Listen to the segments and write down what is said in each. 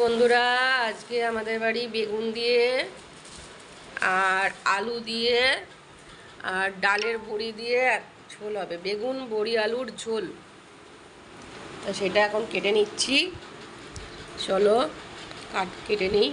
বন্ধুরা, আজকে আমাদের বাড়ি বেগুন দিয়ে আর আলু দিয়ে আর ডালের বড়ি দিয়ে ঝোল হবে। বেগুন বড়ি আলুর ঝোল। তো সেটা এখন কেটে নিচ্ছি। চলো কেটে নিই।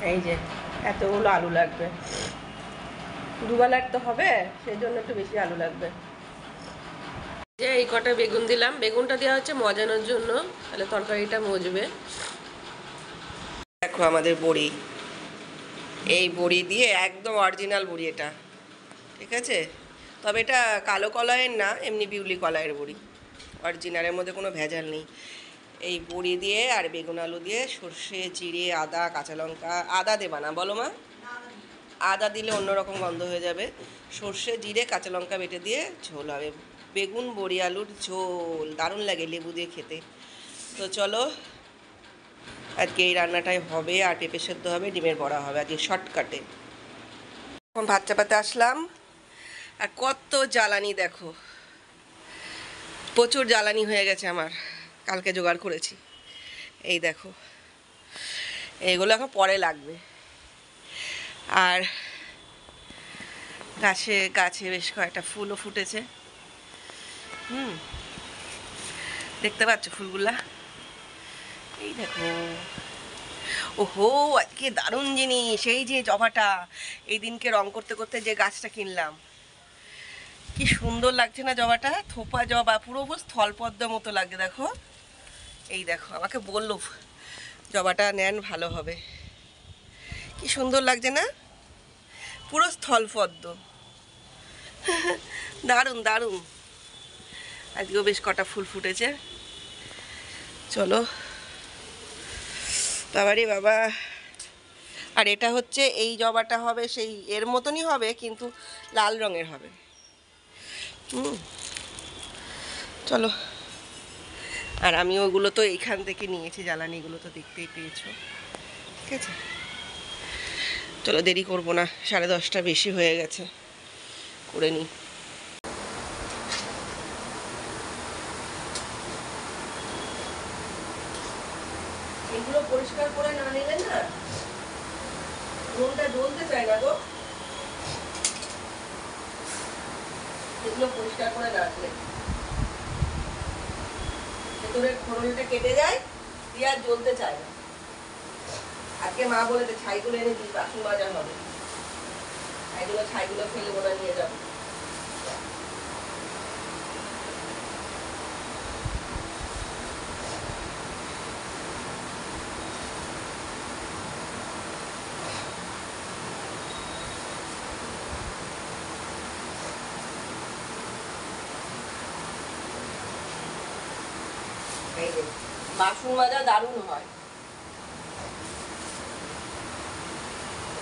এই যে এতগুলো আলু লাগবে, দুবেলার তো হবে, সেই জন্য একটু বেশি আলু লাগবে। যে এই কটা বেগুন দিলাম, বেগুনটা দেওয়া হচ্ছে মজানোর জন্য, তাহলে তরকারিটা মজবে। দেখো আমাদের বড়ি, এই বড়ি দিয়ে একদম অরিজিনাল বড়ি এটা, ঠিক আছে? তবে এটা কালো কলাইয়ের না, এমনি বিউলি কলাইয়ের বড়ি, অরিজিনালের মধ্যে কোনো ভেজাল নেই। এই বড়ি দিয়ে আর বেগুন আলু দিয়ে সর্ষে, জিরে, আদা, কাঁচা লঙ্কা, আদা দেবা না বলো মা? আদা দিলে অন্যরকম গন্ধ হয়ে যাবে। সর্ষে, জিরে, কাঁচা লঙ্কা বেটে দিয়ে ঝোল হবে, বেগুন বড়ি আলুর ঝোল। দারুণ লাগে লেবু দিয়ে খেতে। তো চলো আজকে এই রান্নাটাই হবে, আর পেঁপে সেদ্ধ হবে, ডিমের বড়া হবে আজকে শর্টকাটে। এখন ভাত চাপাতে আসলাম, আর কত জ্বালানি দেখো, প্রচুর জ্বালানি হয়ে গেছে আমার, কালকে জোগাড় করেছি। এই দেখো, এইগুলো এখন পরে লাগবে। আর গাছে গাছে বেশ কয়েকটা ফুলও ফুটেছে। দেখতে পাচ্ছ ফুলগুলা? এই দেখো, ওহো আজকে দারুণ জিনিস, এই যে জবাটা, এই দিনকে রং করতে করতে যে গাছটা কিনলাম, কি সুন্দর লাগছে না জবাটা? থোপা জবা, পুরো স্থলপদ্ম মতো লাগে। দেখো, এই দেখো, আমাকে বললো জবাটা নেন ভালো হবে, কি সুন্দর লাগছে না? পুরো স্থলপদ্ম, দারুণ দারুণ। আজকেও বেশ কটা ফুল ফুটেছে। চলো বাবারে বাবা। আর এটা হচ্ছে, এই জবাটা হবে সেই এর মতনই হবে, কিন্তু লাল রঙের হবে। চলো, আর আমি ওগুলো তো এইখান থেকে নিয়েছি, জ্বালানিগুলো তো দেখতেই পেয়েছো, ঠিক আছে? চলো দেরি করবো না, 10:30 বেশি হয়ে গেছে, করে নিই। এগুলো পরিষ্কার করে না নিলে না মনটা জ্বলতে চায় না গো, এগুলো পরিষ্কার করে রাখলে ভেতরের খোলটা কেটে যায়, দিয়ে আর জ্বলতে চায় না। আজকে মা বলেছে ছাইগুলো এনে দিই, বাসন মাজা হবে, ছাইগুলো ফেলে ওরা নিয়ে যাবো। বাসন মাজা দারুণ হয়।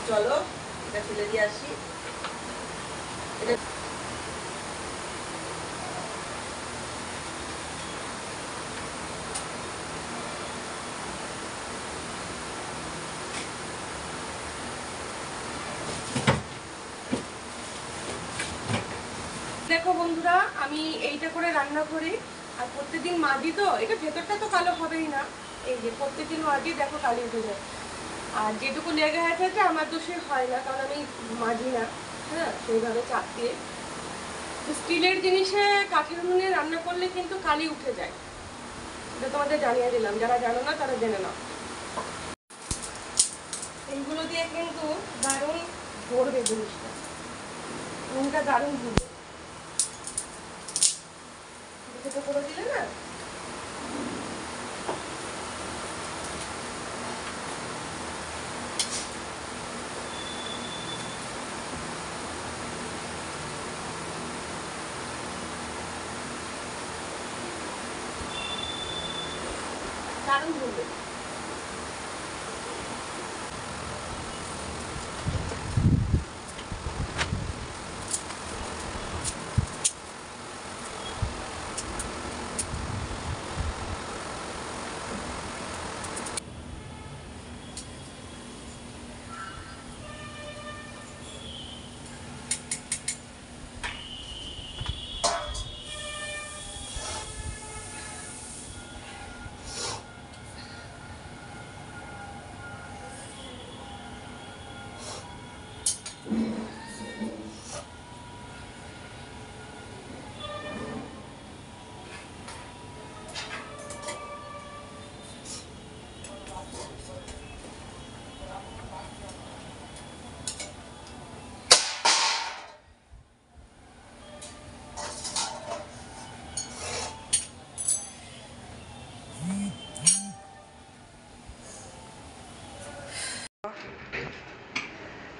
চলো এটা ফেলে দিয়ে আসি। দেখো বন্ধুরা, আমি এইটা করে রান্না করি, আর প্রত্যেকদিন মাজি, তো এটা ভেতরটা তো কালো হবেই না। এই যে প্রত্যেকদিন মাজি, দেখো কালি উঠে যায়। আর যেটুকু লেগে আছে আমার দোষে হয় না, কারণ আমি মাজি না, হ্যাঁ, সেইভাবে চাপ দিয়ে। স্টিলের জিনিসে কাঠের উনুনে রান্না করলে কিন্তু কালি উঠে যায়, এটা তোমাদের জানিয়ে দিলাম, যারা জানো না তারা জেনে নাও। এইগুলো দিয়ে কিন্তু দারুণ ভরবে জিনিসটা, নুনটা দারুণ ভরবে। ছোটো করে দিলে না, দারুণ ভরবে।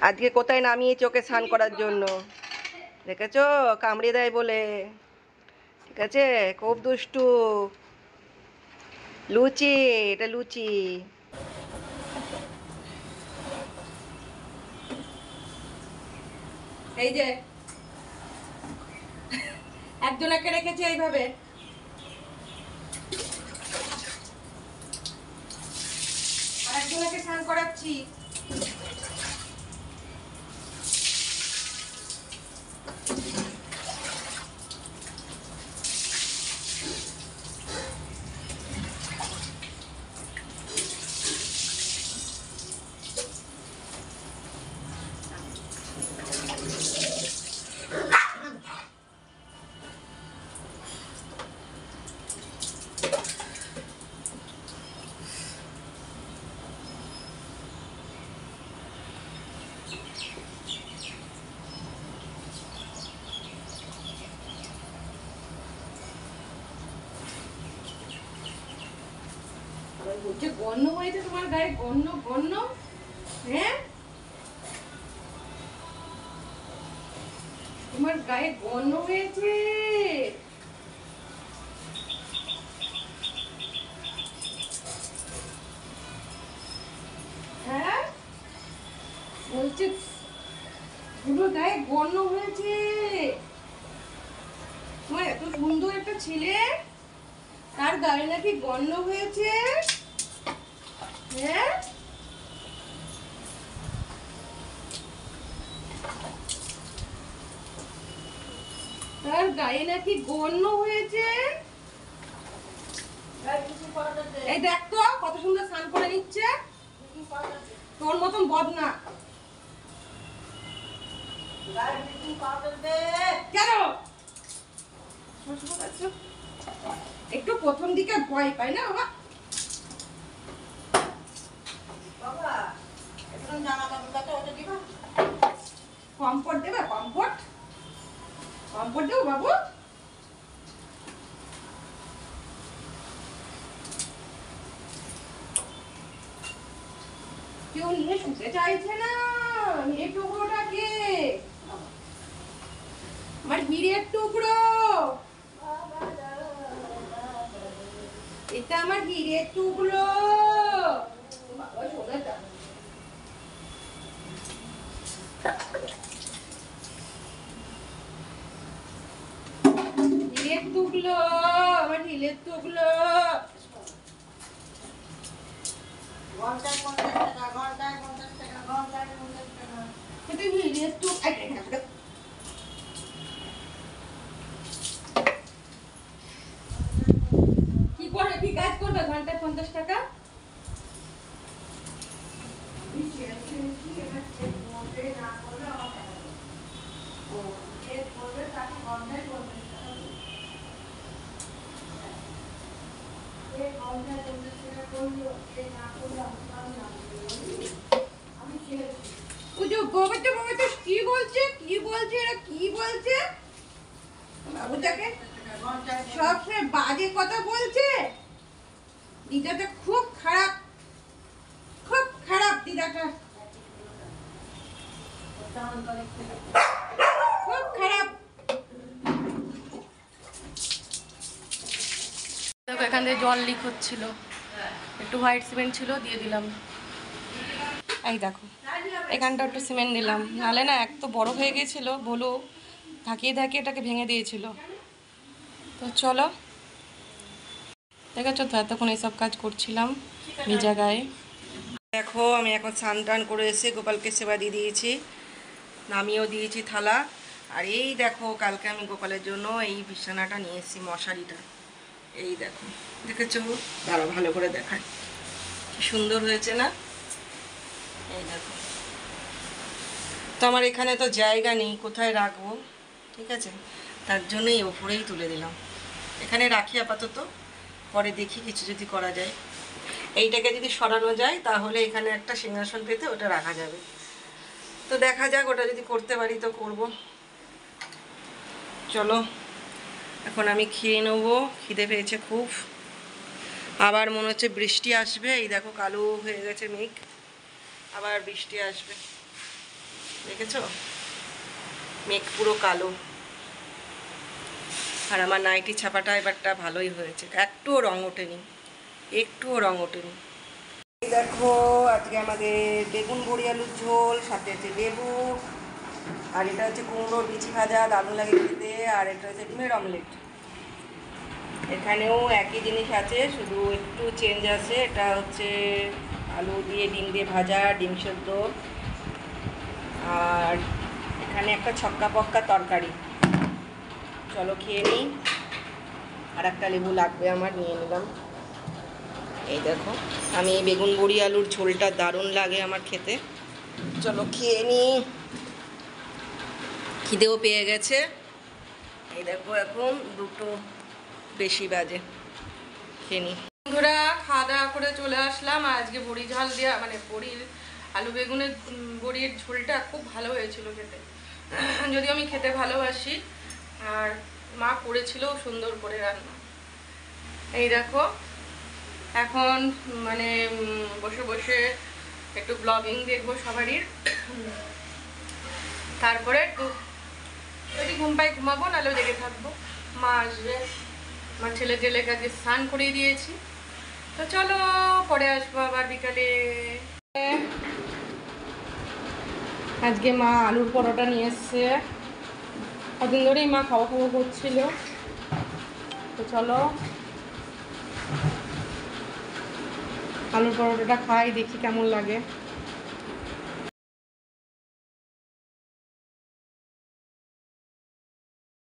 আজকে কোথায় নামিয়েছি ওকে স্নান করার জন্য, দেখেছো? কামড়ে দেয় বলে। ঠিক আছে, খুব দুষ্টু। লুচি, এটা লুচি। এই যে একজনকে রেখেছি এইভাবে, আর একজনকে স্নান করাচ্ছি। বলছে গন্ধ হয়েছে তোমার গায়ে, গন্ধ গন্ধ। হ্যাঁ, তোমার গায়ে গন্ধ হয়েছে। হ্যাঁ, বলছে তোমার গায়ে গন্ধ হয়েছে। তোমার এত সুন্দর একটা ছেলে, তার গায়ে নাকি গন্ধ হয়েছে। হ্যাঁ, তার গায়ে নাকি গন্ধ হয়েছে। এই দেখ তো কত সুন্দর স্নান করে নিচ্ছে, তোর মতন বদনা। কেন একটু প্রথম দিকে ভয় পাই না বাবা? কমফোর্ট দেবে? কমফোর্ট কমফোর্ট দেবো বাবু? কেউ নিয়ে শুতে চাইছে না। নিয়ে টুকরোটাকে, আমার হীরের টুকরো, এটা আমার হীরের টুকরো। বাবা সোনাটা, হীরের টুকলো, আমার হীরের টুকলো। কি করে, কি কাজ করবে ঘন্টায় 50 টাকা? কি বলছে, কি বলছে, এরা কি বলছে? বাবুটাকে সবসময় বাজে কথা বলছে। দিদাটা খুব খারাপ, খুব খারাপ দিদাটা, খুব খারাপ। দেখো এখান থেকে জল লিক হচ্ছিল, একটু হোয়াইট সিমেন্ট ছিল, দিয়ে দিলাম। এই দেখো এখানটা একটু সিমেন্ট দিলাম, নালে না এক তো বড় হয়ে গিয়েছিল, বলো থাকিয়ে থাকিয়ে এটাকে ভেঙে দিয়েছিল। তো চলো, দেখেছো তো এতক্ষণ এইসব কাজ করছিলাম ভেজা গায়ে। দেখো আমি এখন স্নান টান করে এসে গোপালকে সেবা দিয়ে দিয়েছি, নামিয়েও দিয়েছি থালা। আর এই দেখো কালকে আমি গোপালের জন্য এই বিছানাটা নিয়ে এসেছি, মশারিটা। এই দেখো, দেখেছো? দাঁড়াও ভালো করে দেখায়, কি সুন্দর হয়েছে না? এই দেখো। তো আমার এখানে তো জায়গা নেই, কোথায় রাখবো, ঠিক আছে, তার জন্যই ওপরেই তুলে দিলাম। এখানে রাখি আপাতত, পরে দেখি কিছু যদি করা যায়। এইটাকে যদি সরানো যায় তাহলে এখানে একটা সিংহাসন পেতে ওটা রাখা যাবে। তো দেখা যাক, ওটা যদি করতে পারি তো করব। চলো এখন আমি খেয়ে নেবো, খিদে পেয়েছে খুব। আবার মনে হচ্ছে বৃষ্টি আসবে, এই দেখো কালো হয়ে গেছে মেঘ, আবার বৃষ্টি আসবে। দেখেছো, মেঘ পুরো কালো। আর আমার নাইটি ছাপাটা এবারটা ভালোই হয়েছে, একটুও রং ওঠেনি, একটুও রং ওঠেনি। দেখো আজকে আমাদের বেগুন বড়ি আলুর ঝোল, সাথে আছে লেবু, আর এটা হচ্ছে কুমড়োর বিচি ভাজা, দারুণ লাগে খেতে। আর এটা হচ্ছে ডিমের অমলেট। এখানেও একই জিনিস আছে, শুধু একটু চেঞ্জ আছে। এটা হচ্ছে আলু দিয়ে ডিম দিয়ে ভাজা, ডিম সেদ্ধ, আর এখানে একটা ছক্কা পক্কা তরকারি। চলো খেয়ে নিই। আর একটা লেবু লাগবে আমার, নিয়ে নিলাম। এই দেখো, আমি বেগুন বড়ি আলুর ঝোলটা দারুণ লাগে আমার খেতে। চলো খেয়ে নিই, খিদেও পেয়ে গেছে। এই দেখো এখন 2টো বেশি বাজে, খেয়ে নিই। বন্ধুরা, খাওয়া দাওয়া করে চলে আসলাম। আজকে বড়ি ঝাল দেওয়া, মানে বড়ির আলু বেগুনের বড়ির ঝোলটা খুব ভালো হয়েছিল খেতে, যদিও আমি খেতে ভালোবাসি। আর মা করেছিল সুন্দর করে রান্না। এই দেখো, এখন মানে বসে বসে একটু ব্লগিং দেখবো সবারই, তারপরে একটু যদি ঘুম পাই ঘুমাবো, নাহলেও জেগে থাকবো। মা আসবে, আমার ছেলে জেলে কাজে স্নান করিয়ে দিয়েছি। তো চলো পরে আসবো আবার বিকালে। আজকে মা আলুর পরোটা নিয়ে এসছে, কদিন ধরেই মা খাওয়া খাওয়া করছিল। তো চলো আলুর পরোটাটা খাই, দেখি কেমন লাগে।